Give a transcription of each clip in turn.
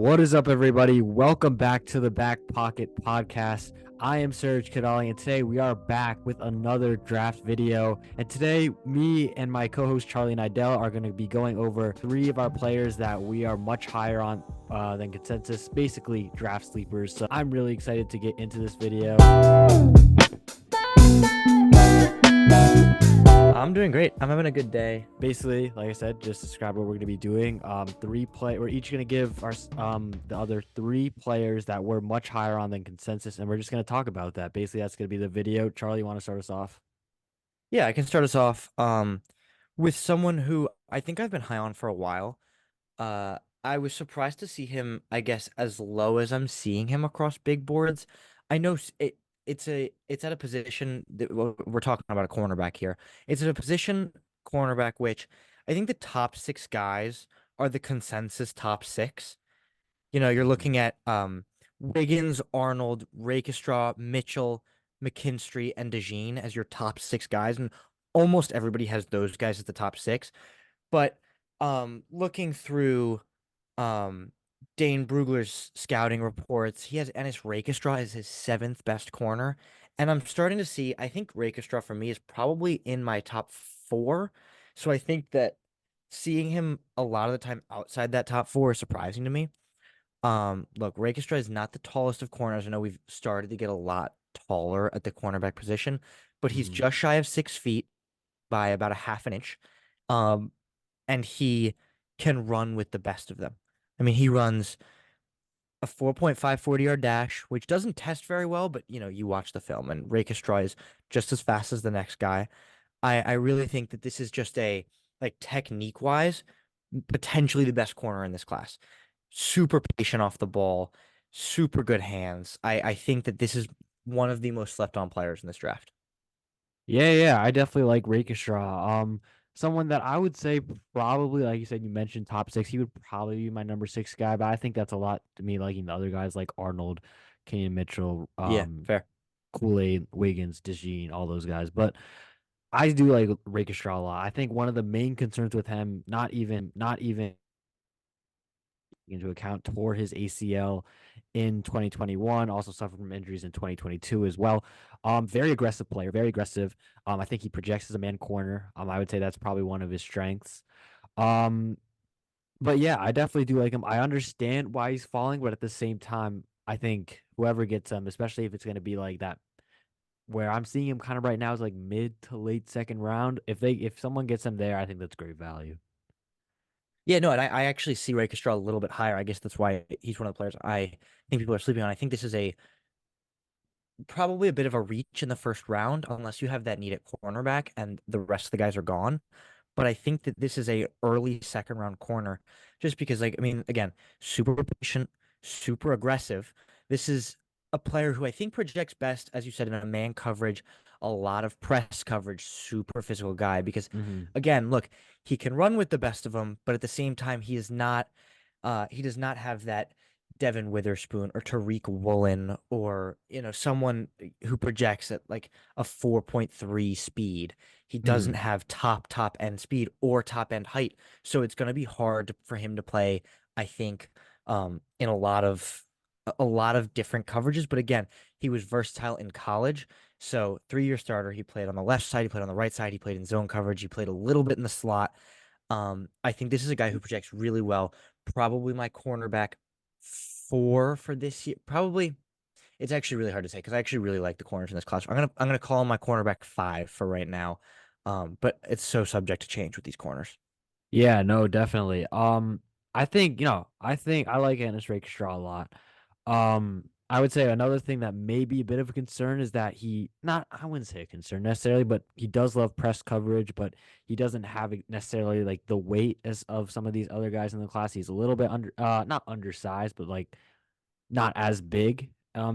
What is up, everybody? Welcome back to the Back Pocket Podcast. I am Serge Kadali, and today we are back with another draft video. And today, me and my co-host Charlie Nidell are going to be going over three of our players that we are much higher on than consensus, basically draft sleepers. So I'm really excited to get into this video. I'm doing great. I'm having a good day. Basically, like I said, just describe what we're going to be doing. We're each going to give our the other three players that we're much higher on than consensus, and we're just going to talk about that. Basically, that's going to be the video. Charlie, you want to start us off? Yeah, I can start us off with someone who I think I've been high on for a while. I was surprised to see him, I guess, as low as I'm seeing him across big boards. I know it's at a position that we're talking about a cornerback here. It's at a position cornerback which I think the top six guys are the consensus top six. You're looking at Wiggins, Arnold, Rakestraw, Mitchell, McKinstry, and DeJean as your top six guys, and almost everybody has those guys as the top six. But looking through um, Dane Brugler's scouting reports, he has Ennis Rakestraw as his seventh best corner, and I'm starting to see. I think Rakestraw for me is probably in my top four, so I think that seeing him a lot of the time outside that top four is surprising to me. Look, Rakestra is not the tallest of corners. I know we've started to get a lot taller at the cornerback position, but he's Mhm. just shy of 6 feet by about a half an inch. Um, and he can run with the best of them. I mean, he runs a 4.5 40-yard dash, which doesn't test very well, but you watch the film and Rakestra is just as fast as the next guy. I really think that this is just a like technique wise, potentially the best corner in this class. Super patient off the ball, super good hands. I think that this is one of the most slept on players in this draft. Yeah, I definitely like Rakeshaw. Someone that I would say probably, like you said, you mentioned top six. He would probably be my number six guy, but I think that's a lot to me liking the other guys like Arnold, Kenyon Mitchell, Yeah, fair. Kool-Aid, Wiggins, DeJean, all those guys. But I do like Rakeshaw a lot. I think one of the main concerns with him, not even into account, tore his ACL in 2021, also suffered from injuries in 2022 as well. Very aggressive player, very aggressive. I think he projects as a man corner. I would say that's probably one of his strengths. Um, but yeah, I definitely do like him. I understand why he's falling, but at the same time, I think whoever gets him, especially if it's going to be like that, where I'm seeing him kind of right now is like mid to late second round. If someone gets him there, I think that's great value. Yeah, no, and I actually see Ray Castro a little bit higher. I guess that's why he's one of the players I think people are sleeping on. I think this is a probably a bit of a reach in the first round, unless you have that need at cornerback and the rest of the guys are gone. But I think that this is a early second round corner, just because, like, I mean, again, super patient, super aggressive. This is a player who I think projects best, as you said, in a man coverage, a lot of press coverage, super physical guy. Because, Hmm. again, look, he can run with the best of them, but at the same time, he does not have that Devin Witherspoon or Tariq Woolen or someone who projects at like a 4.3 speed. He doesn't Hmm. have top end speed or top end height, so it's going to be hard for him to play. I think in a lot of different coverages. But again, he was versatile in college. So 3 year starter, he played on the left side, he played on the right side, he played in zone coverage, he played a little bit in the slot. I think this is a guy who projects really well. Probably my cornerback four for this year. Probably it's actually really hard to say because I actually really like the corners in this class. I'm gonna call him my cornerback five for right now. But it's so subject to change with these corners. Yeah, no, definitely. I think I like Ennis Rakestraw a lot. I would say another thing that may be a bit of a concern is that I wouldn't say a concern necessarily, but he does love press coverage, but he doesn't have necessarily like the weight as of some of these other guys in the class. He's a little bit not undersized, but like not as big,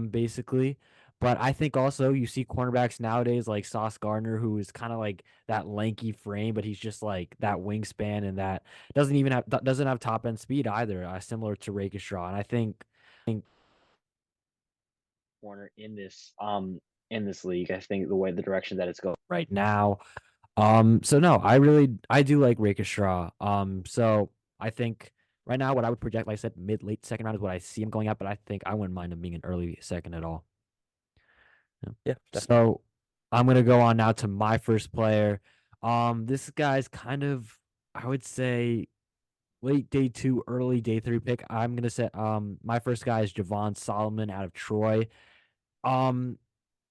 basically. But I think also you see cornerbacks nowadays like Sauce Gardner, who is kind of like that lanky frame, but he's just like that wingspan and that doesn't have top end speed either, similar to Rakeshaw. And I think corner in this league, I think the direction that it's going right now. So no, I do like Rakeshaw. So I think right now, what I would project, like I said, mid late second round is what I see him going at, but I think I wouldn't mind him being an early second at all. Yeah. Yeah, definitely. So I'm gonna go on now to my first player. This guy's kind of, I would say, late day two, early day three pick. I'm gonna say my first guy is Javon Solomon out of Troy. Um,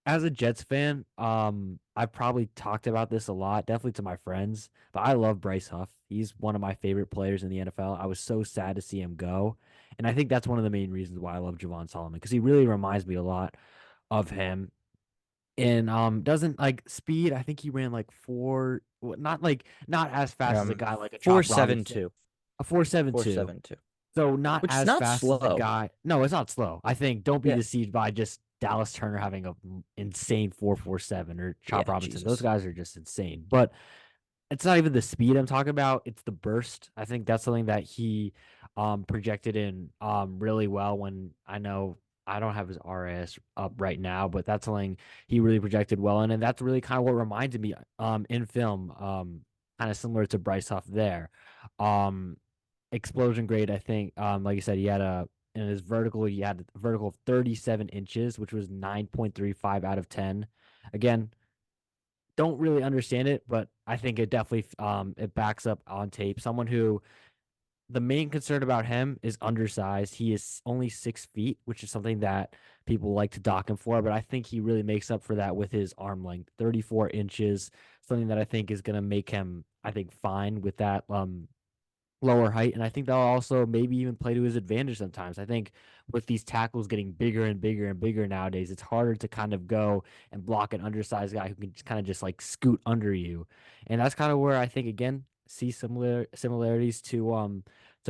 as a Jets fan, I've probably talked about this a lot, definitely to my friends, but I love Bryce Huff. He's one of my favorite players in the NFL. I was so sad to see him go. And I think that's one of the main reasons why I love Javon Solomon, because he really reminds me a lot of him. And doesn't like speed. I think he ran like not as fast as a guy like a Four Chop seven Robinson, two, a 4.72. 4.72, So not which is as not fast as the slow. guy. No, it's not slow. I think don't be Yeah. deceived by just Dallas Turner having a insane 4.47 or Chop Yeah, Robinson. Those Jesus. guys are just insane. But it's not even the speed I'm talking about, it's the burst. I think that's something that he projected in really well. When I know I don't have his RAS up right now, but that's something he really projected well in, and that's really kind of what reminded me in film, kind of similar to Bryce Huff there. Um Explosion grade, I think, like you said, he had a in his vertical, he had a vertical of 37 inches, which was 9.35 out of 10. Again, don't really understand it, but I think it definitely it backs up on tape. Someone who the main concern about him is undersized. He is only 6 feet, which is something that people like to dock him for, but I think he really makes up for that with his arm length, 34 inches, something that I think is gonna make him, I think, fine with that lower height, and I think that'll also maybe even play to his advantage sometimes. I think with these tackles getting bigger and bigger and bigger nowadays, it's harder to kind of go and block an undersized guy who can just kind of just like scoot under you, and that's kind of where I think again see similarities to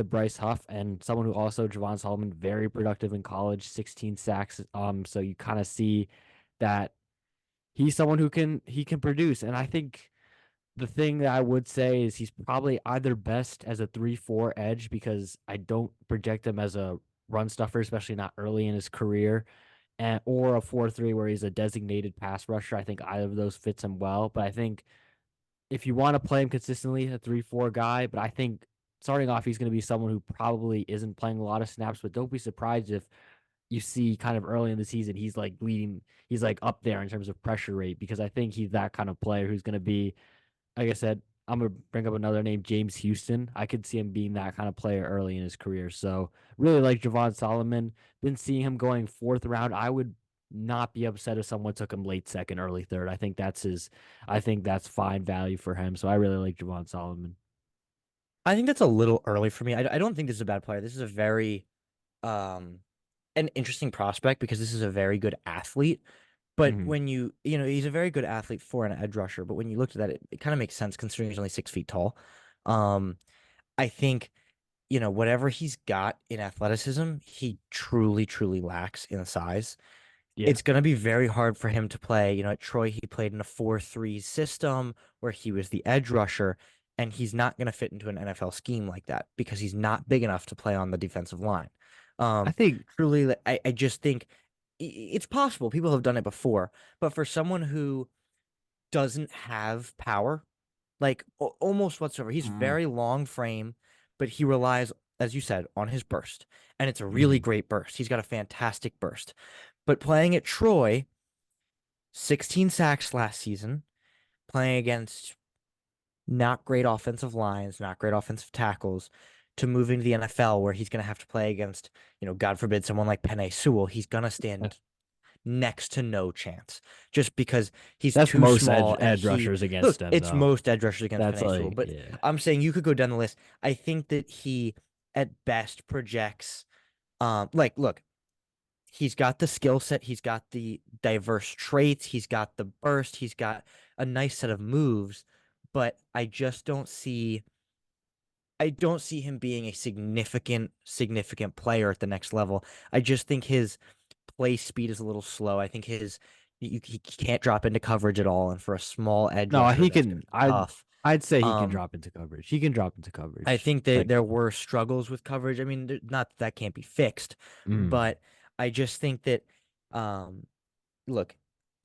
Bryce Huff, and someone who also Javon Solomon, very productive in college, 16 sacks. So you kind of see that he's someone who can produce, and I think the thing that I would say is he's probably either best as a 3-4 edge, because I don't project him as a run stuffer, especially not early in his career, and or a 4-3 where he's a designated pass rusher. I think either of those fits him well. But I think if you want to play him consistently, a 3-4 guy, but I think starting off, he's going to be someone who probably isn't playing a lot of snaps, but don't be surprised if you see kind of early in the season, he's like up there in terms of pressure rate, because I think he's that kind of player who's going to be, like I said, I'm gonna bring up another name, James Houston. I could see him being that kind of player early in his career. So really like Javon Solomon. Been seeing him going fourth round. I would not be upset if someone took him late second, early third. I think that's fine value for him. So I really like Javon Solomon. I think that's a little early for me. I don't think this is a bad player. This is a very um an interesting prospect because this is a very good athlete. But Hmm. when you know, he's a very good athlete for an edge rusher. But when you looked at that, it kind of makes sense considering he's only 6 feet tall. Um, I think, whatever he's got in athleticism, he truly, truly lacks in size. Yeah. It's going to be very hard for him to play. At Troy, he played in a 4-3 system where he was the edge rusher, and he's not going to fit into an NFL scheme like that because he's not big enough to play on the defensive line. I Um, think Truly, I just think it's possible. People have done it before, but for someone who doesn't have power, like almost whatsoever, he's mm, very long frame, but he relies, as you said, on his burst, and it's a really mhm. great burst. He's got a fantastic burst. But playing at Troy, 16 sacks last season, playing against not great offensive lines, not great offensive tackles, to moving to the NFL where he's going to have to play against, God forbid, someone like Penei Sewell, he's going to stand next to no chance just because he's That's too most small. And edge rushers against look, him it's though. most edge rushers against That's Penei Sewell, like, but yeah. I'm saying you could go down the list. I think that he at best projects, look, he's got the skill set, he's got the diverse traits, he's got the burst, he's got a nice set of moves, but I don't see him being a significant player at the next level. I just think his play speed is a little slow. I think he can't drop into coverage at all, and for a small edge No, rusher, he that's going can. to be tough. I'd say he can Um, drop into coverage. He can drop into I coverage. think that Like, there were struggles with coverage. I mean, not that can't be fixed, mm, but I just think that, um, look,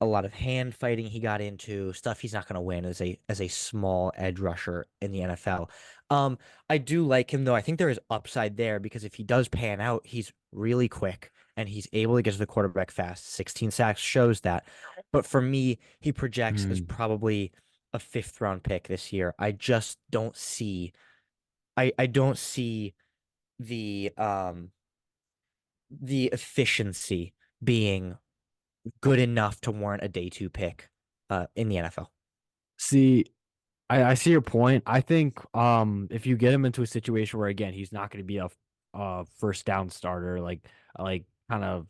a lot of hand fighting he got into, stuff he's not going to win as a small edge rusher in the NFL. I do like him though. I think there is upside there because if he does pan out, he's really quick and he's able to get to the quarterback fast. 16 sacks shows that. But for me, he projects as Mm. probably a fifth round pick this year. I just don't see I don't see the the efficiency being good enough to warrant a day two pick in the NFL. See, I see your point. I think if you get him into a situation where again he's not going to be a first down starter, like kind of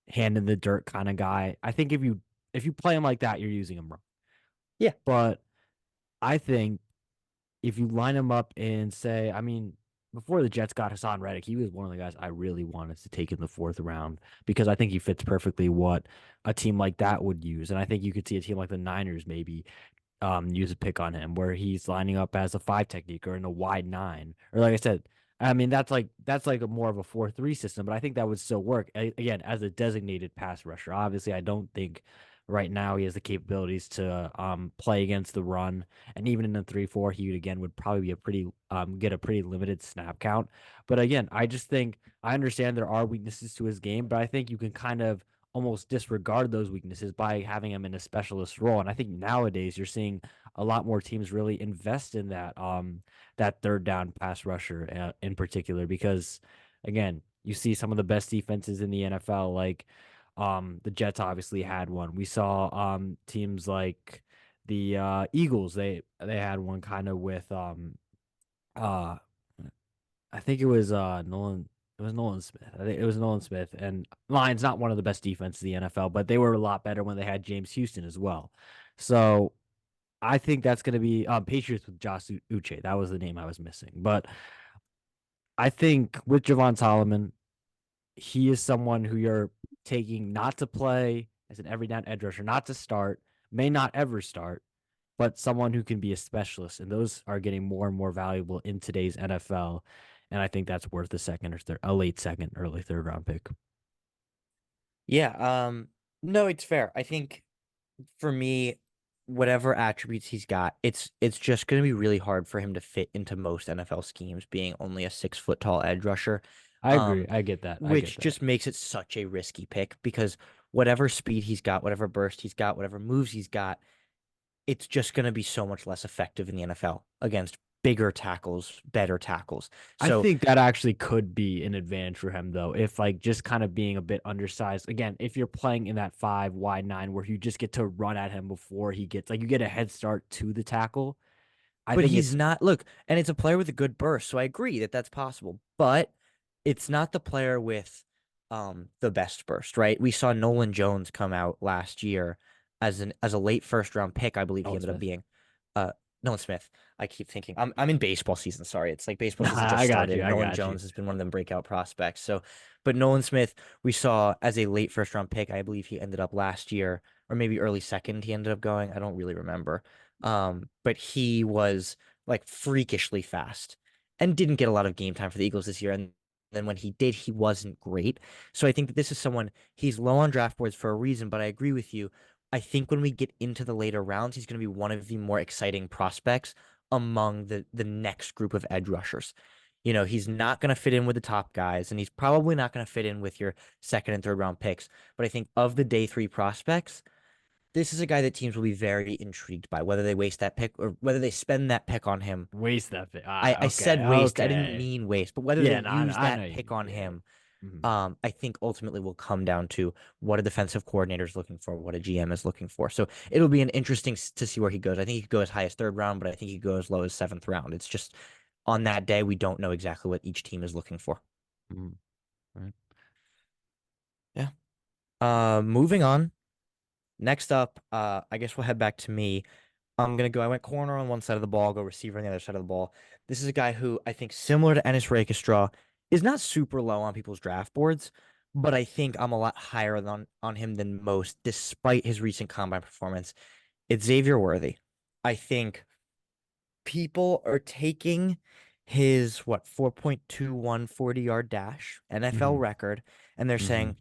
hand in the dirt kind of guy. I think if you play him like that, you're using him wrong. Yeah. But I think if you line him up and say, I mean, before the Jets got Hassan Reddick, he was one of the guys I really wanted to take in the fourth round because I think he fits perfectly what a team like that would use. And I think you could see a team like the Niners maybe use a pick on him where he's lining up as a five technique or in a wide nine. Or like I said, I mean that's like a more of a 4-3 system, but I think that would still work. Again, as a designated pass rusher. Obviously, I don't think right now he has the capabilities to play against the run. And even in the 3-4, he would again would probably be a pretty get a pretty limited snap count. But again, I just think I understand there are weaknesses to his game, but I think you can kind of almost disregard those weaknesses by having him in a specialist role. And I think nowadays you're seeing a lot more teams really invest in that third down pass rusher in particular because again, you see some of the best defenses in the NFL like the Jets obviously had one. We saw teams like the Eagles, they had one kind of with uh I think it was Nolan. It was Nolan Smith. I think it was Nolan Smith. And Lions not one of the best defenses in the NFL, but they were a lot better when they had James Houston as well. So I think that's going to be Patriots with Josh Uche. That was the name I was missing. But I think with Javon Solomon, he is someone who you're taking not to play as an every down edge rusher, not to start, may not ever start, but someone who can be a specialist. And those are getting more and more valuable in today's NFL. And I think that's worth a second or third, a late second, early third round pick. Yeah, no, it's fair. I think for me, whatever attributes he's got, it's just going to be really hard for him to fit into most NFL schemes, being only a 6 foot tall edge rusher. I agree. Um, I get that. I get which that. just makes it such a risky pick because whatever speed he's got, whatever burst he's got, whatever moves he's got, it's just going to be so much less effective in the NFL against bigger tackles, better tackles. I So, think that actually could be an advantage for him though, if like just kind of being a bit undersized. Again, if you're playing in that five wide nine where you just get to run at him before he gets like you get a head start to the tackle. I but think he's it's not, look, and it's a player with a good burst. So I agree that that's possible, but it's not the player with the best burst, right? We saw Nolan Jones come out last year as a late first round pick, I believe he Nolan ended up Smith. being. Nolan Smith. I keep thinking I'm in baseball season. Sorry, it's like baseball season I just got started, you. and I Nolan got you. Jones has been one of them breakout prospects. So, but Nolan Smith, we saw as a late first round pick. I believe he ended up last year, or maybe early second. He ended up going. I don't really remember. But he was like freakishly fast and didn't get a lot of game time for the Eagles this year. And then when he did, he wasn't great. So I think that this is someone he's low on draft boards for a reason. But I agree with you. I think when we get into the later rounds, he's going to be one of the more exciting prospects among the next group of edge rushers. You know, he's not going to fit in with the top guys, and he's probably not going to fit in with your second and third round picks. But I think of the day three prospects, this is a guy that teams will be very intrigued by, whether they waste that pick or whether they spend that pick on him. Waste that thing. I Okay. said waste, I didn't Okay. mean waste, but whether they Yeah, no, use I know that you pick mean. on Yeah. him, Mhm. I think ultimately will come down to what a defensive coordinator is looking for, what a GM is looking for. So it'll be an interesting to see where he goes. I think he could go as high as third round, but I think he could go as low as seventh round. It's just on that day, we don't know exactly what each team is looking for. Mhm. Right. Yeah. Moving on. Next up, I guess we'll head back to me. I'm gonna go. I went corner on one side of the ball, go receiver on the other side of the ball. This is a guy who I think, similar to Ennis Rakestraw, is not super low on people's draft boards, but I think I'm a lot higher on him than most, despite his recent combine performance. It's Xavier Worthy. I think people are taking his 4.21 40-yard dash NFL Mhm. record, and they're Mhm. saying,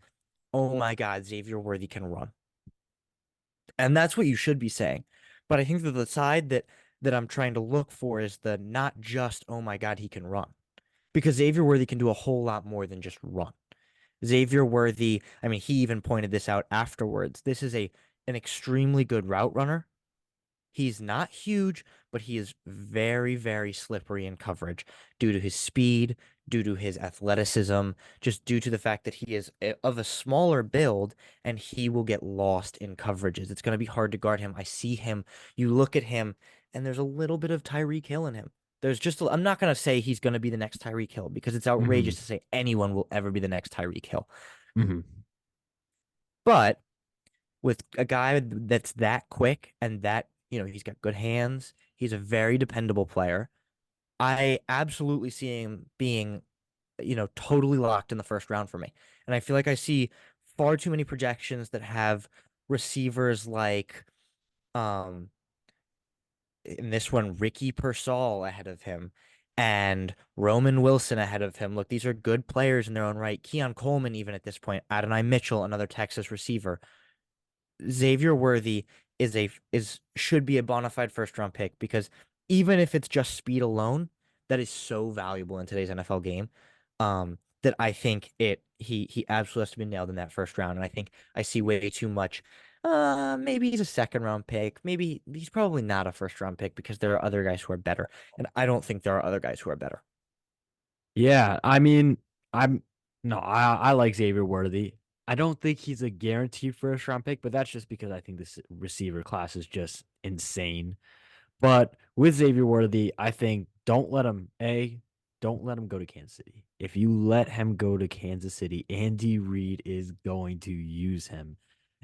"Oh my God, Xavier Worthy can run." And that's what you should be saying. But I think that the side that I'm trying to look for is the not just, oh my God, he can run. Because Xavier Worthy can do a whole lot more than just run. Xavier Worthy, I mean, he even pointed this out afterwards. This is a an extremely good route runner. He's not huge, but he is very, very slippery in coverage due to his speed, due to his athleticism, just due to the fact that he is of a smaller build and he will get lost in coverages. It's going to be hard to guard him. I see him, you look at him, and there's a little bit of Tyreek Hill in him. I'm not going to say he's going to be the next Tyreek Hill because it's Hmm. outrageous to say anyone will ever be the next Tyreek Hill. Hmm. But with a guy that's that quick and that, he's got good hands. He's a very dependable player. I absolutely see him being, totally locked in the first round for me. And I feel like I see far too many projections that have receivers like, um, in this one, Ricky Pearsall ahead of him and Roman Wilson ahead of him. Look, these are good players in their own right. Keon Coleman, even at this point, Adonai Mitchell, another Texas receiver. Xavier Worthy is should be a bona fide first round pick because even if it's just speed alone, that is so valuable in today's NFL game. That I think he absolutely has to be nailed in that first round. And I think I see way too much. Maybe he's a second round pick. Maybe he's probably not a first round pick because there are other guys who are better. And I don't think there are other guys who are better. Yeah, I mean, I'm no, I like Xavier Worthy. I don't think he's a guaranteed first round pick, but that's just because I think this receiver class is just insane. But with Xavier Worthy, I think don't let him go to Kansas City. If you let him go to Kansas City, Andy Reid is going to use him.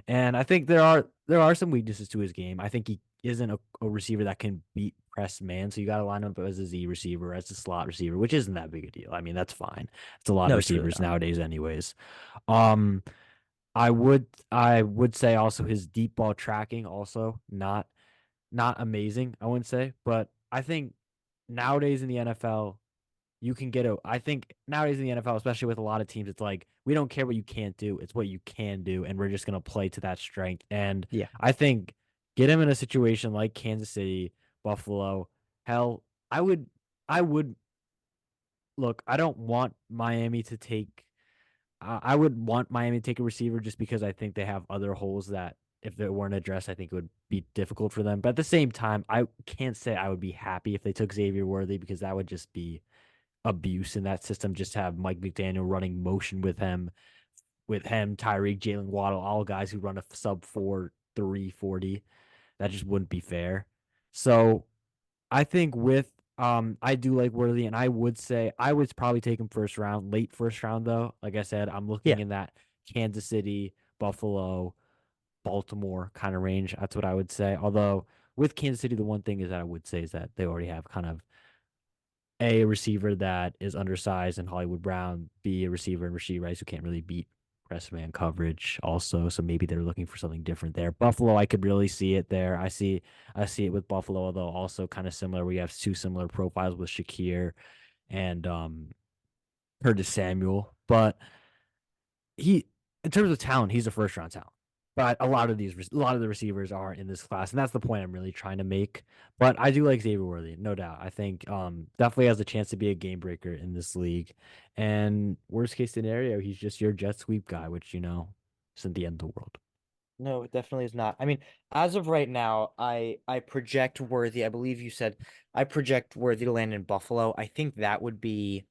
And I think there are some weaknesses to his game. I think he isn't a receiver that can beat press man. So you got to line him up as a Z receiver, as a slot receiver, which isn't that big a deal. I mean, that's fine. It's a lot of No, it's really receivers not. nowadays, anyways. Um, I would say also his deep ball tracking also not amazing, I wouldn't say, but I think nowadays in the NFL, you can get a I think nowadays in the NFL, especially with a lot of teams, it's like we don't care what you can't do, it's what you can do, and we're just gonna play to that strength. And Yeah. I think get him in a situation like Kansas City, Buffalo, hell, I would look, I don't want Miami to take I would want Miami to take a receiver just because I think they have other holes that if they weren't addressed, I think it would be difficult for them. But at the same time, I can't say I would be happy if they took Xavier Worthy because that would just be abuse in that system. Just to have Mike McDaniel running motion with him, Tyreek, Jalen Waddle, all guys who run a sub 4.3 40. That just wouldn't be fair. So I think with I do like Worthy, and I would say I would probably take him first round, late first round though. Like I said, I'm looking Yeah. in that Kansas City, Buffalo, Baltimore kind of range. That's what I would say. Although with Kansas City, the one thing is that I would say is that they already have kind of a receiver that is undersized in Hollywood Brown, B a receiver in Rasheed Rice who can't really beat press man coverage also. So maybe they're looking for something different there. Buffalo, I could really see it there. I see it with Buffalo, although also kind of similar. We have two similar profiles with Shakir and Curtis Samuel. But he in terms of talent, he's a first round talent. But a lot of the receivers are in this class, and that's the point I'm really trying to make. But I do like Xavier Worthy, no doubt. I think definitely has a chance to be a game breaker in this league. And worst case scenario, he's just your jet sweep guy, which isn't the end of the world. No, it definitely is not. I mean, as of right now, I project Worthy. I believe you said I project Worthy to land in Buffalo. I think that would be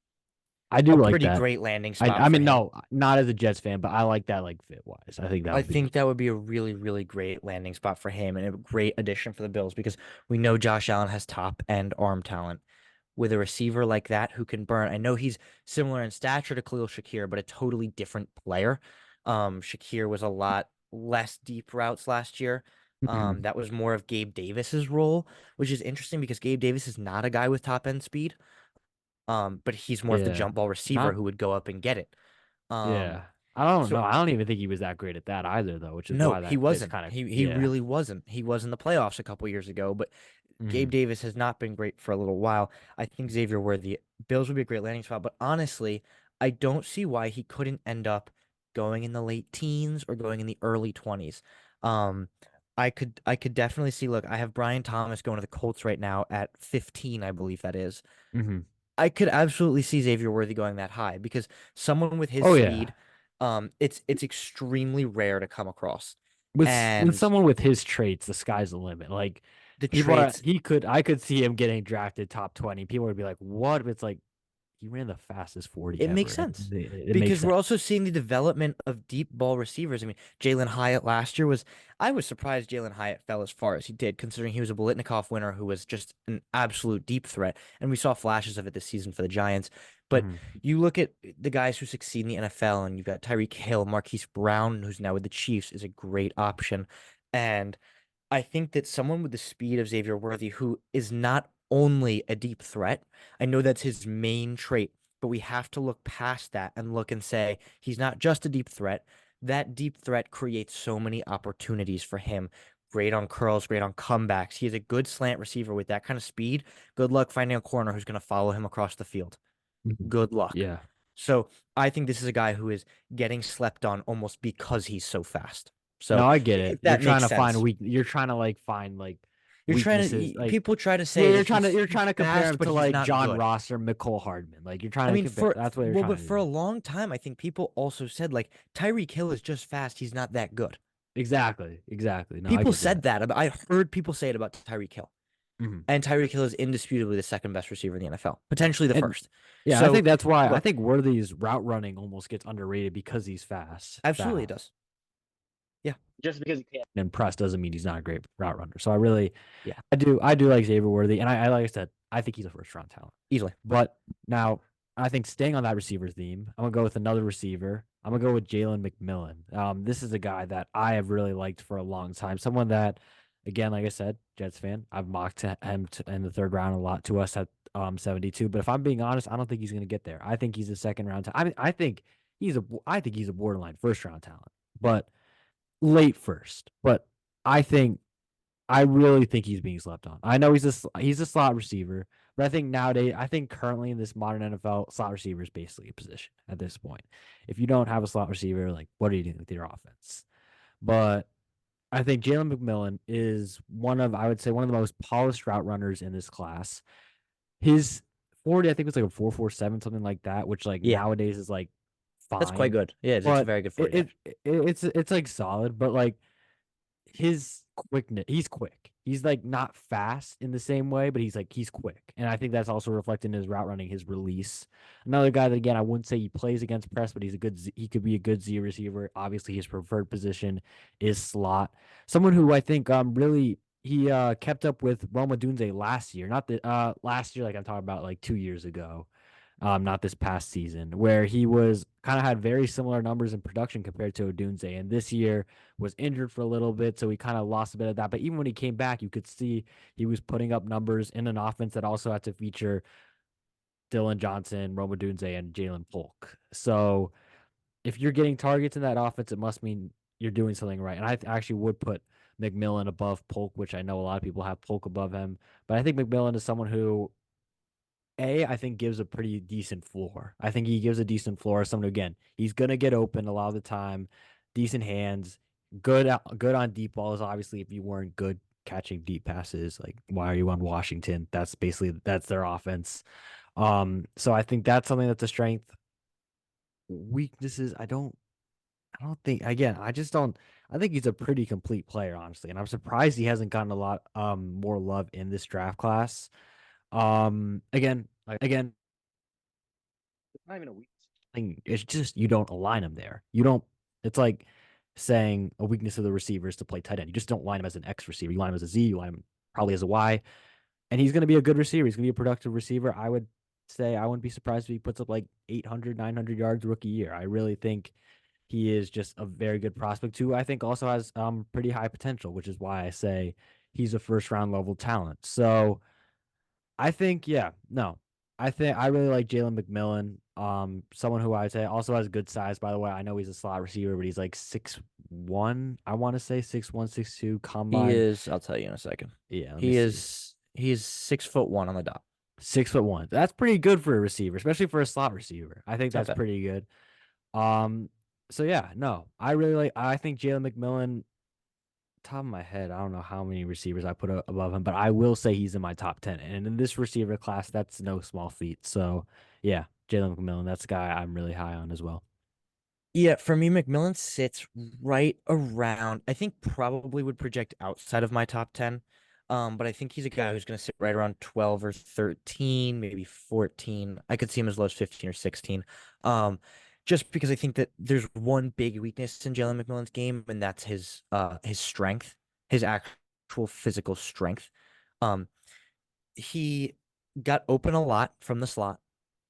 I a do like pretty that. great landing I spot I for mean, him. no, not as a Jets fan, but I like that like fit wise. I think that I would be think that would be a really, really great landing spot for him and a great addition for the Bills because we know Josh Allen has top end arm talent. With a receiver like that who can burn, I know he's similar in stature to Khalil Shakir, but a totally different player. Shakir was a lot less deep routes last year. Mhm. That was more of Gabe Davis's role, which is interesting because Gabe Davis is not a guy with top end speed. But he's more of the Yeah. jump ball receiver Not who would go up and get it. Um, Yeah. I don't so know. I don't even think he was that great at that either, though, which is no, why he that fits wasn't. kind of, He yeah. really wasn't. He was in the playoffs a couple years ago, but Gabe Hmm. Davis has not been great for a little while. I think Xavier Worthy Bills would be a great landing spot, but honestly, I don't see why he couldn't end up going in the late teens or going in the early 20s. Um, I could definitely see. Look, I have Brian Thomas going to the Colts right now at 15, I believe that is. Hmm. I could absolutely see Xavier Worthy going that high because someone with his Oh yeah. speed, it's extremely rare to come across. With And someone with his traits, the sky's the limit. Like the people are, traits, I could see him getting drafted top 20. People would be like, "What?" But it's like he ran the fastest 40 it makes ever. sense It makes because we're sense. also seeing the development of deep ball receivers. I mean, Jalen Hyatt last year I was surprised Jalen Hyatt fell as far as he did, considering he was a Bolitnikoff winner who was just an absolute deep threat. And we saw flashes of it this season for the Giants. But Mhm. you look at the guys who succeed in the NFL, and you've got Tyreek Hill, Marquise Brown, who's now with the Chiefs, is a great option. And I think that someone with the speed of Xavier Worthy, who is not only a deep threat, I know that's his main trait, but we have to look past that and look and say he's not just a deep threat. That deep threat creates so many opportunities for him. Great on curls, great on comebacks. He is a good slant receiver with that kind of speed. Good luck finding a corner who's going to follow him across the field. Mhm. Good luck. Yeah. So I think this is a guy who is getting slept on almost because he's so fast. No, So I get it. if that makes sense. You're trying to like find like You're trying weaknesses. Like people try to yeah, say that you're he's trying to compare fast, him but to he's like not John good. Ross or Mecole Hardman. Like you're trying I to mean, compare. That's what you're well, trying but to for a do. long time, I think people also said like Tyreek Hill is just fast. He's not that good. Exactly. Exactly. No, I People get said that. that. I heard people say it about Tyreek Hill, Mhm. and Tyreek Hill is indisputably the second best receiver in the NFL, potentially the And first. yeah, I So think that's why I look, think Worthy's route running almost gets underrated because he's absolutely it fast. does. Yeah, Just because he can't impress doesn't mean he's not a great route runner. So I really, yeah, I do like Xavier Worthy, and I like I said, I think he's a first round talent. easily. But now, I think staying on that receiver theme, I'm gonna go with another receiver. I'm gonna go with Jalen McMillan. This is a guy that I have really liked for a long time. Someone that, again, like I said, Jets fan. I've mocked him in the third round a lot to us at 72. But if I'm being honest, I don't think he's gonna get there. I think he's a second round talent. I mean, I think he's a borderline first round talent, but late first. But I think I really think he's being slept on. I know he's a slot receiver, but I think nowadays, I think currently in this modern NFL, slot receiver is basically a position at this point. If you don't have a slot receiver, like what are you doing with your offense? But I think Jalen McMillan is I would say, one of the most polished route runners in this class. His 40, I think, was like a 4.47, something like that, which like Yeah, nowadays is like that's quite fine, good. Yeah, it's a but very good 40 dash. it's like solid, but like his quickness, he's quick. He's like not fast in the same way, but he's quick. And I think that's also reflected in his route running, his release. Another guy that, again, I wouldn't say he plays against press, but he could be a good Z receiver. Obviously, his preferred position is slot. Someone who I think really he kept up with Roma Dunze last year. Not the last year, like I'm talking about like 2 years ago, not this past season, where he was kind of had very similar numbers in production compared to Odunze. And this year was injured for a little bit, so he kind of lost a bit of that. But even when he came back, you could see he was putting up numbers in an offense that also had to feature Dylan Johnson, Roma Dunze, and Jalen Polk. So if you're getting targets in that offense, it must mean you're doing something right. And I actually would put McMillan above Polk, which I know a lot of people have Polk above him. But I think McMillan is someone who I think gives a pretty decent floor. I think he gives a decent floor as someone who, again, he's gonna get open a lot of the time, decent hands, good on deep balls. Obviously, if you weren't good catching deep passes, like why are you on Washington? That's their offense. So I think that's something that's a strength. Weaknesses, I don't think, again, I just don't I think he's a pretty complete player, honestly. And I'm surprised he hasn't gotten a lot more love in this draft class. Again, it's not even a weakness thing. It's just you don't align him there. You don't. It's like saying a weakness of the receiver is to play tight end. You just don't line him as an X receiver. You line him as a Z. You line him probably as a Y, and he's going to be a good receiver. He's going to be a productive receiver. I would say I wouldn't be surprised if he puts up like 800, 900 yards rookie year. I really think he is just a very good prospect who I think also has pretty high potential, which is why I say he's a first round level talent. So I think, yeah, no. I think I really like Jalen McMillan. Someone who I'd say also has good size, by the way. I know he's a slot receiver, but he's like 6'1". I want to say 6'1", 6'2", He combine. is, I'll tell you in a second. Yeah, let me see. He is 6'1" on the dot. 6'1". That's pretty good for a receiver, especially for a slot receiver. I think It's not that's bad. pretty good. Um, so yeah, no, I think Jalen McMillan top of my head, I don't know how many receivers I put above him, but I will say he's in my top 10. And in this receiver class, that's no small feat. So, yeah, Jalen McMillan, that's a guy I'm really high on as well. Yeah, for me, McMillan sits right around, I think probably would project outside of my top 10. But I think he's a guy who's going to sit right around 12 or 13, maybe 14. I could see him as low as 15 or 16. Um, just because I think that there's one big weakness in Jalen McMillan's game, and that's his strength, his actual physical strength. Um, he got open a lot from the slot,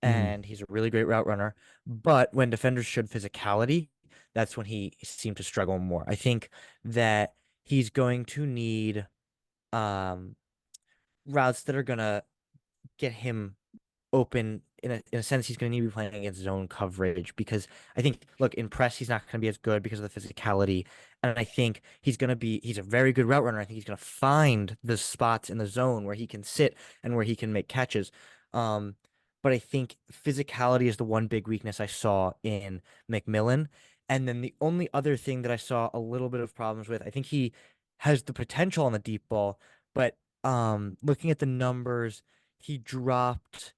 Mhm. and he's a really great route runner. But when defenders showed physicality, that's when he seemed to struggle more. I think that he's going to need um, routes that are gonna get him open in a sense. He's going to need to be playing against zone coverage because I think, look, in press he's not going to be as good because of the physicality, and I think he's a very good route runner. I think he's going to find the spots in the zone where he can sit and where he can make catches. Um, but I think physicality is the one big weakness I saw in McMillan. And then the only other thing that I saw a little bit of problems with, I think he has the potential on the deep ball, but looking at the numbers, he dropped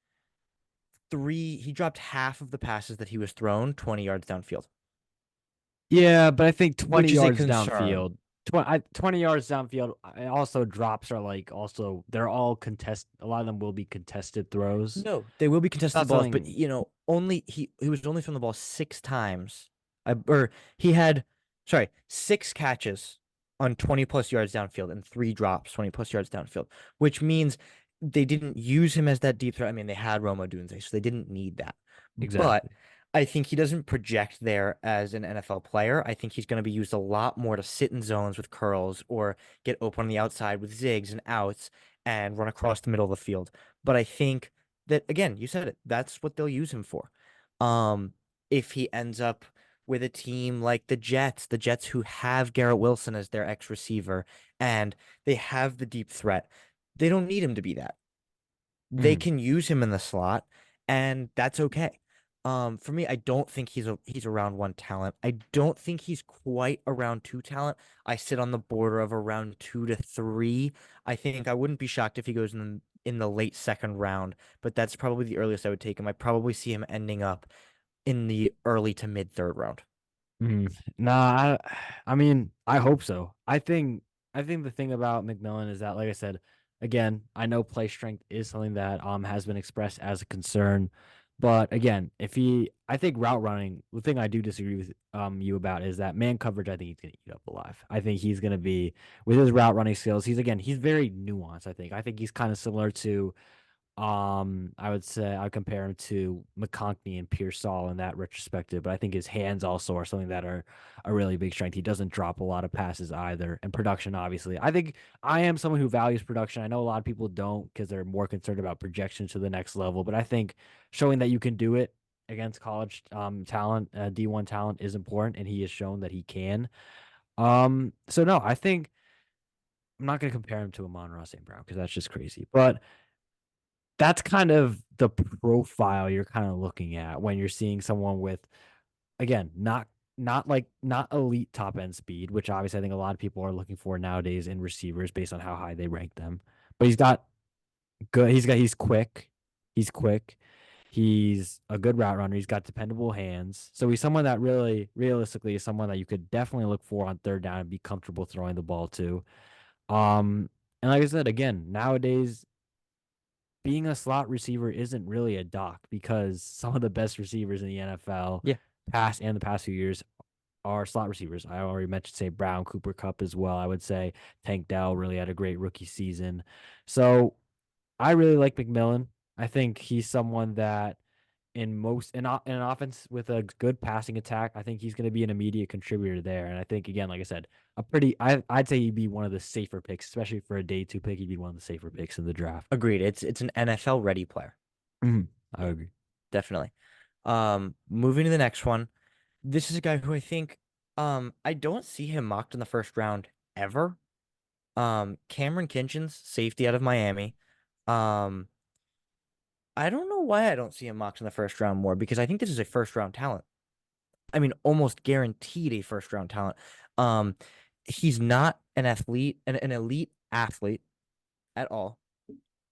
he dropped half of the passes that he was thrown 20 yards downfield, Yeah, but I think 20 which is a yards concern. downfield, 20 yards downfield, also drops are like also they're all contest. A lot of them will be contested throws. No, they will be It's contested not balls, but something only he was only thrown the ball 6 times. Or he had, sorry, 6 catches on 20 plus yards downfield and 3 drops 20 plus yards downfield, which means they didn't use him as that deep threat. I mean, they had Roma Odunze, so they didn't need that. But exactly. I think he doesn't project there as an NFL player. I think he's going to be used a lot more to sit in zones with curls or get open on the outside with zigs and outs and run across the middle of the field. But I think that, again, you said it, that's what they'll use him for. Um, if he ends up with a team like the Jets who have Garrett Wilson as their ex receiver and they have the deep threat, they don't need him to be that. They Mhm. can use him in the slot, and that's okay. For me, I don't think he's a round one talent. I don't think he's quite a round two talent. I sit on the border of around 2 to 3. I think I wouldn't be shocked if he goes in the late second round, but that's probably the earliest I would take him. I probably see him ending up in the early to mid third round. Mhm. Nah, I mean, I hope so. I think the thing about McMillan is that, like I said, again, I know play strength is something that has been expressed as a concern, but again, I think route running. The thing I do disagree with you about is that man coverage. I think he's gonna eat up alive. I think he's gonna be with his route running skills. He's very nuanced. I think he's kind of similar to I would say I would compare him to McConkey and Pearsall in that retrospective, but I think his hands also are something that are a really big strength. He doesn't drop a lot of passes either, and production, obviously. I think I am someone who values production. I know a lot of people don't because they're more concerned about projection to the next level, but I think showing that you can do it against college talent, D1 talent is important, and he has shown that he can. So no, I think I'm not going to compare him to Amon-Ra St. Brown because that's just crazy, but that's kind of the profile you're kind of looking at when you're seeing someone with, again, not elite top end speed, which obviously I think a lot of people are looking for nowadays in receivers based on how high they rank them. But he's quick. He's quick. He's a good route runner. He's got dependable hands. So he's someone that really realistically is someone that you could definitely look for on third down and be comfortable throwing the ball to. And like I said, again, nowadays being a slot receiver isn't really a dock because some of the best receivers in the NFL, Yeah, the past few years, are slot receivers. I already mentioned, say, Brown, Cooper Cup as well. I would say Tank Dell really had a great rookie season. So I really like McMillan. I think he's someone that in an offense with a good passing attack, I think he's going to be an immediate contributor there. And I think again, like I said, I'd say he'd be one of the safer picks, especially for a day two pick. He'd be one of the safer picks in the draft. agreed. It's an NFL ready player, I agree. definitely. Moving to the next one. This is a guy who I think I don't see him mocked in the first round ever. Cameron Kinchens, safety out of Miami. Um, I don't know why I don't see him mocked in the first round more because I think this is a first round talent. I mean, almost guaranteed a first round talent. Um, he's not an elite athlete at all.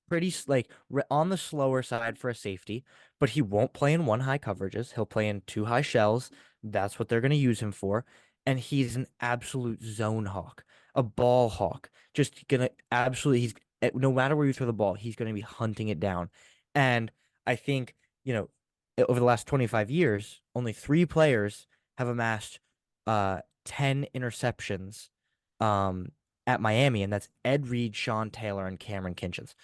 Pretty like on the slower side for a safety, but he won't play in one high coverages. He'll play in two high shells. That's what they're going to use him for. And he's an absolute zone hawk, a ball hawk. Just gonna absolutely, no matter where you throw the ball, he's going to be hunting it down. And I think, over the last 25 years, only three players have amassed 10 interceptions um, at Miami, and that's Ed Reed, Sean Taylor, and Cameron Kinchens.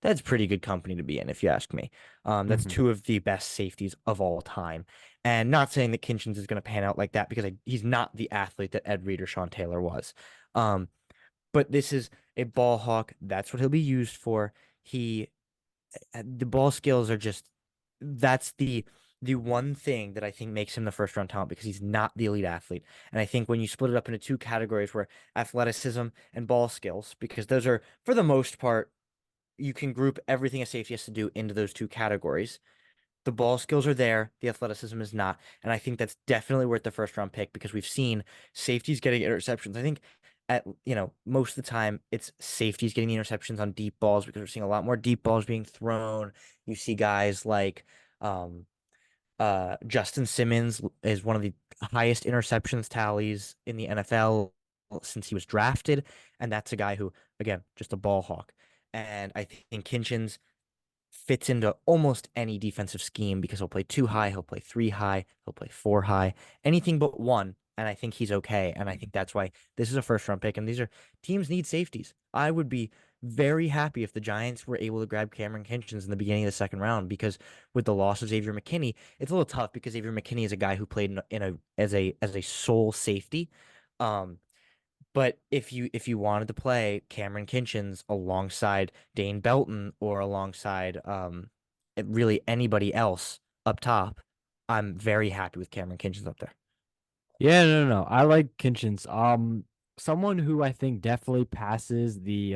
That's pretty good company to be in, if you ask me. That's Mhm. two of the best safeties of all time. And not saying that Kinchens is going to pan out like that because he's not the athlete that Ed Reed or Sean Taylor was. Um, but this is a ball hawk. That's what he'll be used for. The ball skills are just that's the one thing that I think makes him the first round talent because he's not the elite athlete. And I think when you split it up into two categories where athleticism and ball skills, because those are for the most part you can group everything a safety has to do into those two categories. The ball skills are there, the athleticism is not. And I think that's definitely worth the first round pick because we've seen safeties getting interceptions. I think most of the time it's safeties getting the interceptions on deep balls because we're seeing a lot more deep balls being thrown. You see guys like um Justin Simmons is one of the highest interceptions tallies in the NFL since he was drafted, and that's a guy who, again, just a ball hawk. And I think Kinchens fits into almost any defensive scheme because he'll play two high, he'll play three high, he'll play four high, anything but one. And I think he's okay. And I think that's why this is a first round pick. And these are teams need safeties. I would be very happy if the Giants were able to grab Cameron Kinchens in the beginning of the second round because with the loss of Xavier McKinney, it's a little tough because Xavier McKinney is a guy who played in a as a sole safety. Um, but if you wanted to play Cameron Kinchens alongside Dane Belton or alongside really anybody else up top, I'm very happy with Cameron Kinchens up there. Yeah, no. I like Kinchens. Someone who I think definitely passes the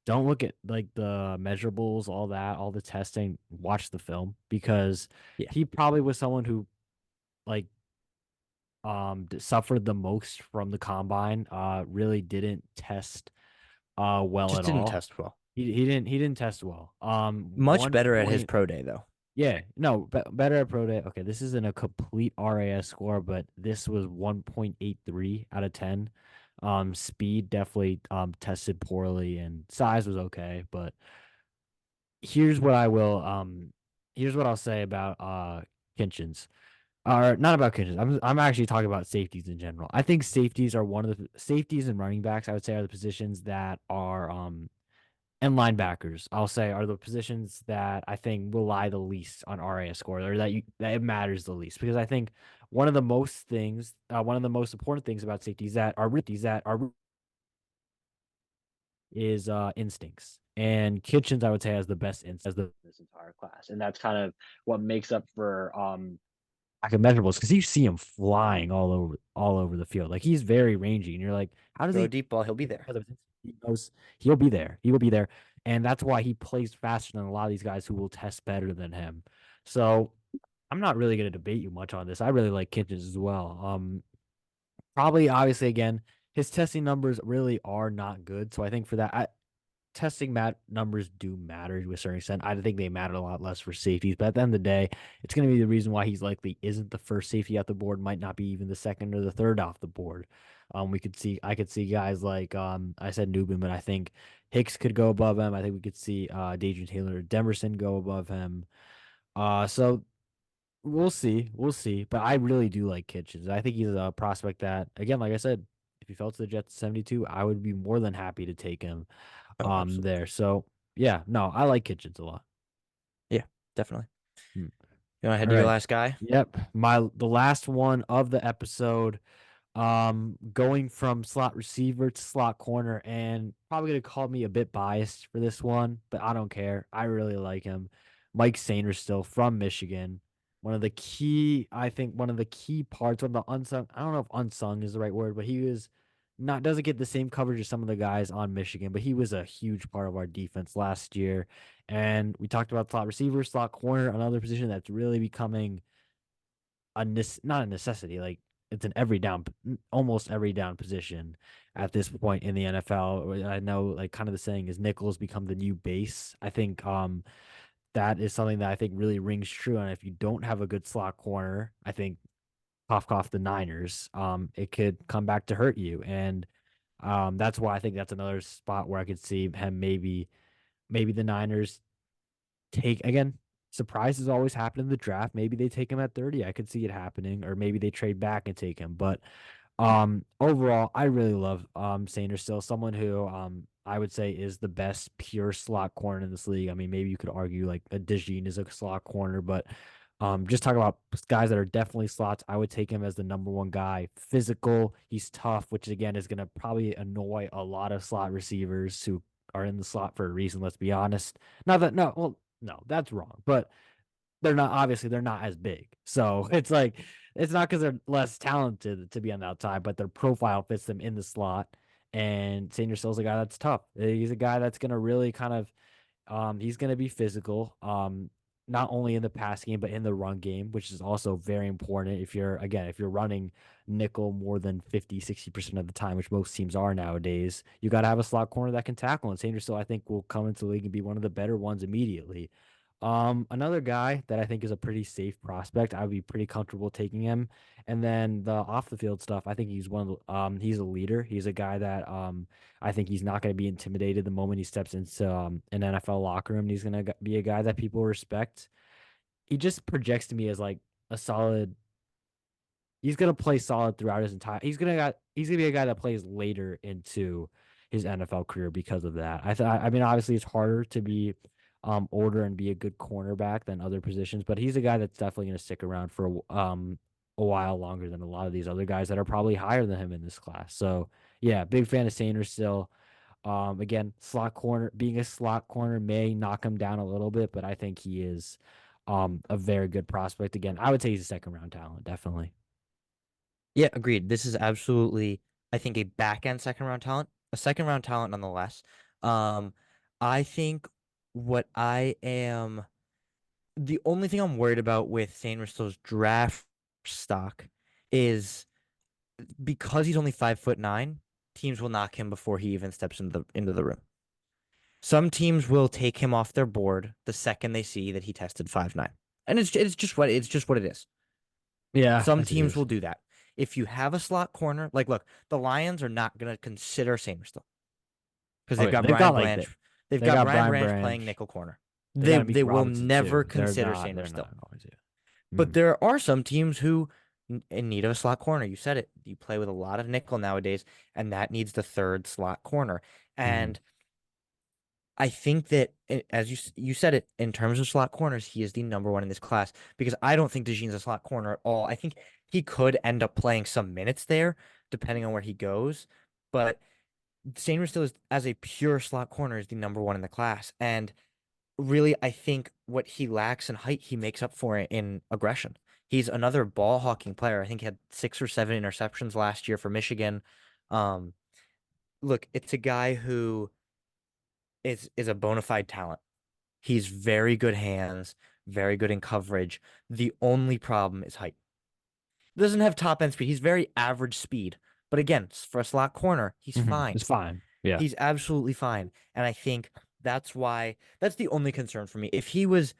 don't look at like the measurables, all that, all the testing, watch the film because Yeah, he probably was someone who like suffered the most from the combine, really didn't test well just at didn't all. test well. He didn't test well. Much One better at his point. pro day though. Yeah, no, better at pro day. Okay, this isn't a complete RAS score, but this was 1.83 out of 10. Speed definitely tested poorly and size was okay, but here's what I will here's what I'll say about Kinchens. Or not about Kinchens. I'm actually talking about safeties in general. I think safeties are one of the safeties and running backs, I would say, are the positions that are and linebackers, I'll say, are the positions that I think rely the least on RAS score, or that it matters the least. Because I think one of the most important things about safeties that are is instincts. And Kitchens, I would say, has the best instincts as the this entire class, and that's kind of what makes up for lack of measurables because you see him flying all over the field. Like he's very rangy, and you're like, how does Throw a he? deep ball, he'll be there. Because of his he knows he'll be there. He will be there. And that's why he plays faster than a lot of these guys who will test better than him. So I'm not really gonna debate you much on this. I really like Kitchens as well. Probably obviously again, his testing numbers really are not good. So I think for that testing numbers do matter to a certain extent. I think they matter a lot less for safeties, but at the end of the day, it's going to be the reason why he's likely isn't the first safety off the board, might not be even the second or the third off the board. I could see guys like I said Newman, but I think Hicks could go above him. I think we could see Adrian Taylor or Demerson go above him. So we'll see. But I really do like Kitchens. I think he's a prospect that, again, like I said, if he fell to the Jets at 72, I would be more than happy to take him Oh, absolutely. there. So yeah, no, I like Kitchens a lot. Yeah, definitely. Hmm. You want to head All to your right. last guy? Yep. The last one of the episode, going from slot receiver to slot corner, and probably gonna call me a bit biased for this one, but I don't care. I really like him. Mike Sainristil from Michigan. One of the key parts, one of the unsung, I don't know if unsung is the right word, but he was not doesn't get the same coverage as some of the guys on Michigan, but he was a huge part of our defense last year. And we talked about slot receiver, slot corner, another position that's really becoming not a necessity. Like it's an every down, almost every down position at this point in the NFL. I know, like, kind of the saying is nickels become the new base. I think that is something that I think really rings true. And if you don't have a good slot corner, I think cough the Niners, it could come back to hurt you. And that's why I think that's another spot where I could see him maybe the Niners take again. Surprises always happen in the draft. Maybe they take him at 30. I could see it happening, or maybe they trade back and take him. But overall, I really love Sanders still, someone who I would say is the best pure slot corner in this league. I mean, maybe you could argue like a Dejean is a slot corner, but just talk about guys that are definitely slots. I would take him as the number one guy. Physical, he's tough, which again is gonna probably annoy a lot of slot receivers who are in the slot for a reason. Let's be honest. Not that no, well, no, that's wrong, but they're not as big. So it's like it's not because they're less talented to be on the outside, but their profile fits them in the slot. And Senior Still's a guy that's tough. He's a guy that's gonna really kind of he's gonna be physical. Not only in the pass game, but in the run game, which is also very important. If you're running nickel more than 50, 60% of the time, which most teams are nowadays, you got to have a slot corner that can tackle. And Sanders still, I think, will come into the league and be one of the better ones immediately. Another guy that I think is a pretty safe prospect, I would be pretty comfortable taking him. And then the off the field stuff, I think he's he's a leader. He's a guy that I think he's not going to be intimidated the moment he steps into an NFL locker room. He's going to be a guy that people respect. He just projects to me as like a solid. He's going to play solid throughout his entire. He's going to be a guy that plays later into his NFL career because of that. I mean, obviously it's harder to be older and be a good cornerback than other positions, but he's a guy that's definitely going to stick around for a while longer than a lot of these other guys that are probably higher than him in this class. So yeah, big fan of Sanders still. Again, being a slot corner may knock him down a little bit, but I think he is a very good prospect. Again, I would say he's a second round talent, definitely. Yeah, agreed. This is absolutely, I think, a back end second round talent, a second round talent nonetheless. Um, I think what I am the only thing I'm worried about with San Francisco's draft stock is because he's only 5'9", teams will knock him before he even steps into the room. Some teams will take him off their board the second they see that he tested 5'9", and it's just what it is. Yeah, Some as it teams is. will do that. If you have a slot corner, like look, the Lions are not gonna consider Sainristil because Oh they've yeah, got they've Brian got like that. Blanche. They've They got got Brian Brian Branch playing Branch. nickel corner. They They got Meek they will Robinson never too. consider They're Sainristil. not always. Yeah. But there are some teams who in need of a slot corner. You said it. You play with a lot of nickel nowadays, and that needs the third slot corner. Mm-hmm. And I think that, as you said it, in terms of slot corners, he is the number one in this class because I don't think DeJean's a slot corner at all. I think he could end up playing some minutes there, depending on where he goes. But Sainristil still is, as a pure slot corner, is the number one in the class. And really, I think what he lacks in height, he makes up for it in aggression. He's another ball hawking player. I think he had 6 or 7 interceptions last year for Michigan. Um, Look, it's a guy who is a bona fide talent. He's very good hands, very good in coverage. The only problem is height. He doesn't have top end speed. He's very average speed. But again, for a slot corner, he's Mm-hmm. fine. It's fine. Yeah. He's absolutely fine. And I think that's the only concern for me. If he was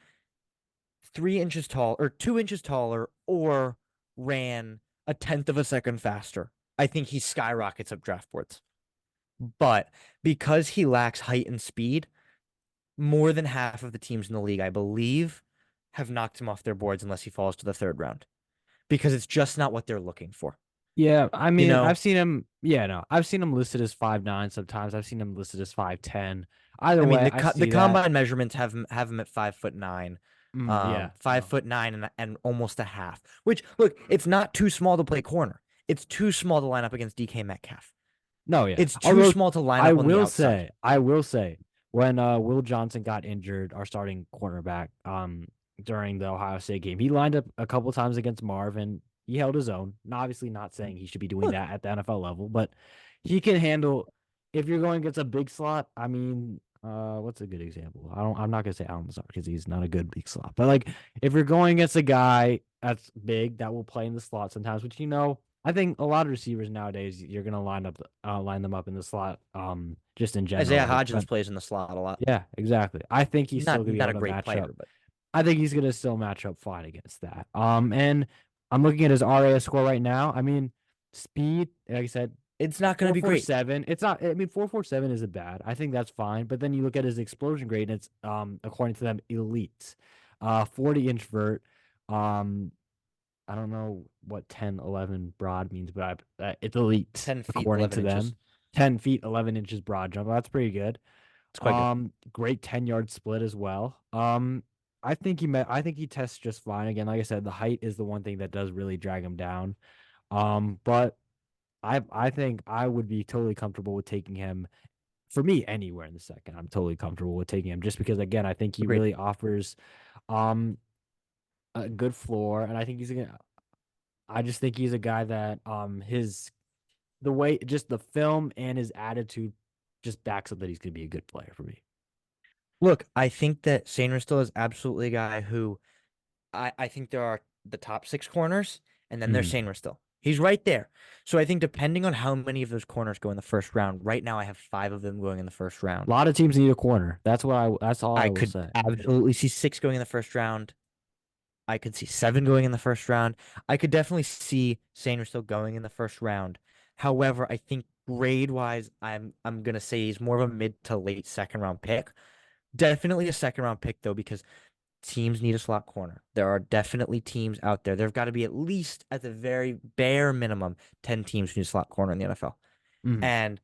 3 inches tall or 2 inches taller or ran a tenth of a second faster, I think he skyrockets up draft boards. But because he lacks height and speed, more than half of the teams in the league, I believe, have knocked him off their boards unless he falls to the third round because it's just not what they're looking for. Yeah, I You mean, know, I've seen him. Yeah, no, I've seen him listed as 5'9" sometimes. I've seen him listed as 5'10". Either I mean way, the I the see that. combine measurements have him at 5'9", Yeah, five no, foot nine and almost a half. Which look, it's not too small to play corner. It's too small to line up against DK Metcalf. no, yeah. It's too Although small to line up on the outside. I will say, when Will Johnson got injured, our starting cornerback, during the Ohio State game, he lined up a couple times against Marvin. He held his own. Obviously, not saying he should be doing Look, that at the NFL level, but he can handle. If you're going against a big slot, I mean, what's a good example? I'm not gonna say Allen Lazard because he's not a good big slot. But like, if you're going against a guy that's big that will play in the slot sometimes, which I think a lot of receivers nowadays you're gonna line them up in the slot, just in general. Isaiah Like, Hodgins but plays in the slot a lot. yeah, exactly. I think he's still Not gonna be not a able to great match up. player, but I think he's gonna still match up fine against that. And I'm looking at his RAS score right now. I mean, speed, like I said, it's not going to four be four great. seven. It's not. I mean, 4.47 isn't bad. I think that's fine. But then you look at his explosion grade, and it's according to them elite, 40-inch vert. Um, I don't know what 10, 11 broad means, but it's elite 10 feet, according 11 to inches. them. 10 feet, 11 inches broad jump. That's pretty good. It's quite good. Great 10-yard split as well. I think he tests just fine. Again, like I said, the height is the one thing that does really drag him down. But I think I would be totally comfortable with taking him. For me, anywhere in the second, I'm totally comfortable with taking him just because again, I think he Agreed. really offers um a good floor, and I just think he's a guy that his the way just the film and his attitude just backs up that he's gonna be a good player for me. Look, I think that Sainristil is absolutely a guy who I think there are the top six corners, and then there's Mhm. Sainristil. He's right there. So I think depending on how many of those corners go in the first round, right now I have five of them going in the first A round. lot of teams need a corner. That's all I I will could say. absolutely see six going in the first round. I could see seven going in the first round. I could definitely see Sainristil going in the first round. However, I think grade wise, I'm gonna say he's more of a mid to late second round pick. Definitely a second round pick though, because teams need a slot corner. There are definitely teams out there. There've got to be at least, at the very bare minimum, 10 teams who need a slot corner in the NFL. Mhm. And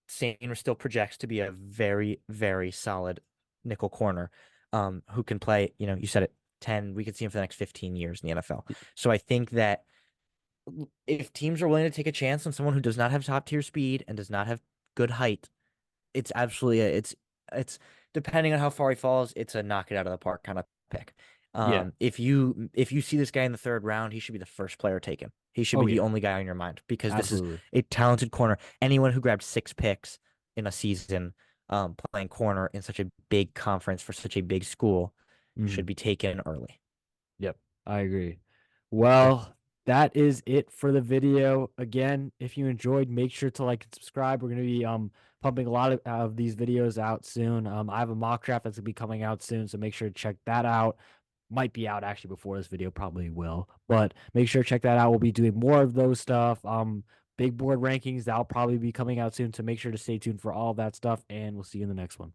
Sainer still projects to be a very, very solid nickel corner, who can play, you said it, 10. We could see him for the next 15 years in the NFL. So I think that if teams are willing to take a chance on someone who does not have top tier speed and does not have good height, it's absolutely it's depending on how far he falls, it's a knock it out of the park kind of pick. Yeah, If you see this guy in the third round, he should be the first player taken. He should oh be the yeah, only guy on your mind because this is absolutely. a talented corner. Anyone who grabbed six picks in a season, playing corner in such a big conference for such a big school, should Mhm. be taken early. Yep, I agree. Yeah. Well, that is it for the video. Again, if you enjoyed, make sure to like and subscribe. We're gonna be pumping a lot of these videos out soon. I have a mock draft that's gonna be coming out soon, so make sure to check that out. Might be out actually before this video, probably will, but make sure to check that out. We'll be doing more of those stuff. Big board rankings that'll probably be coming out soon, so make sure to stay tuned for all of that stuff, and we'll see you in the next one.